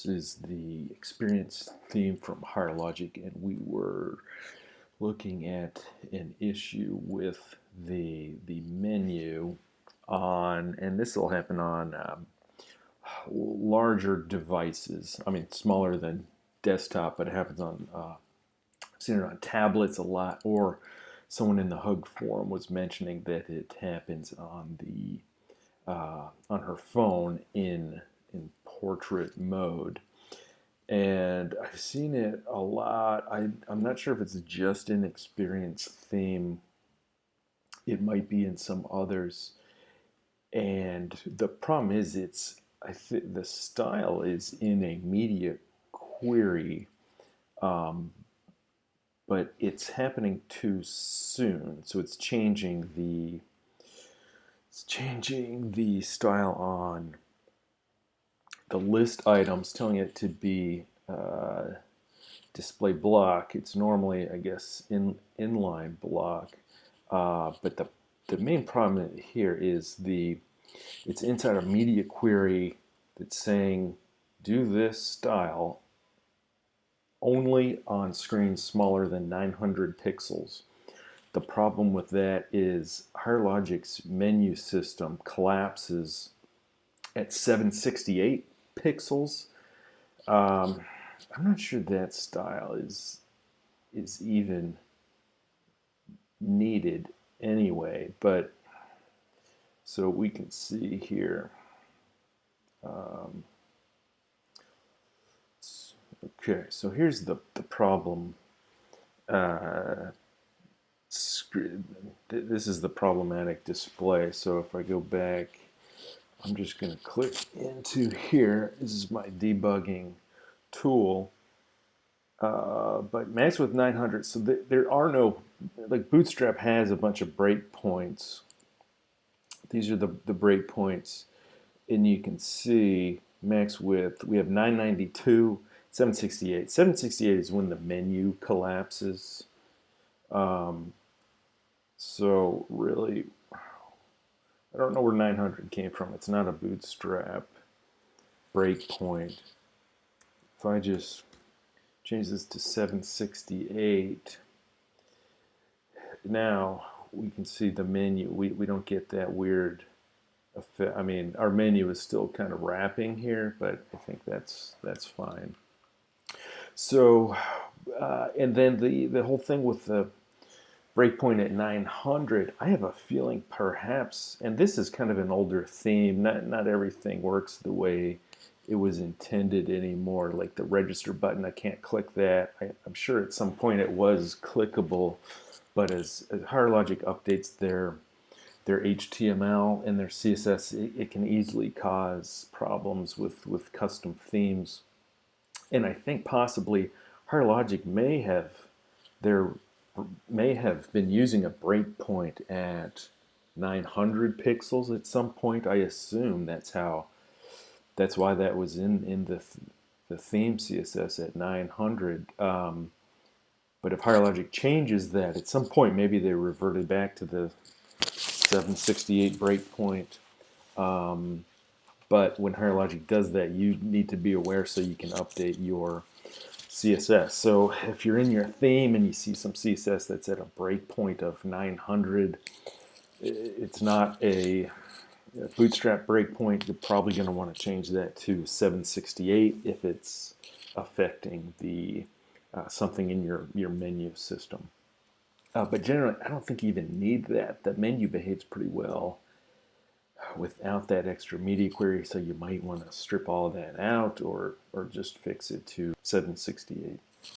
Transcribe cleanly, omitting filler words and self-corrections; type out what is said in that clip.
This is the experience theme from Higher Logic, and we were looking at an issue with the menu on, and this will happen on larger devices. I mean, smaller than desktop, but it happens on, I've seen it on tablets a lot, or someone in the Hug forum was mentioning that it happens on the on her phone in portrait mode, and I've seen it a lot. I'm not sure if it's just an experience theme. It might be in some others, and the problem is I think the style is in a media query, but it's happening too soon, so it's changing the style on the list items, telling it to be display block. It's normally, I guess, inline block, but the main problem here is it's inside a media query that's saying do this style only on screens smaller than 900 pixels. The problem with that is Higher Logic's menu system collapses at 768 pixels. I'm not sure that style is even needed anyway, but so we can see here. Okay, so here's the problem. This is the problematic display. So if I go back, I'm just going to click into here. This is my debugging tool. But max with 900, so there are no, like Bootstrap has a bunch of breakpoints. These are the breakpoints, and you can see max width. We have 992, 768. 768 is when the menu collapses. So really, I don't know where 900 came from. It's not a Bootstrap breakpoint. If I just change this to 768, now we can see the menu. We don't get that weird effect. I mean, our menu is still kind of wrapping here, but I think that's fine. So, and then the whole thing with the breakpoint at 900, I have a feeling perhaps, and this is kind of an older theme, not everything works the way it was intended anymore. Like the register button, I can't click that. I'm sure at some point it was clickable, but as Higher Logic updates their HTML and their CSS, it can easily cause problems with custom themes. And I think possibly Higher Logic may have been using a breakpoint at 900 pixels at some point. I assume that's why that was in the theme CSS at 900. But if Higher Logic changes that at some point, maybe they reverted back to the 768 breakpoint. But when Higher Logic does that, you need to be aware so you can update your CSS. So if you're in your theme and you see some CSS that's at a breakpoint of 900, it's not a Bootstrap breakpoint. You're probably going to want to change that to 768 if it's affecting the something in your menu system. But generally, I don't think you even need that. The menu behaves pretty well without that extra media query, so you might want to strip all of that out or just fix it to 768.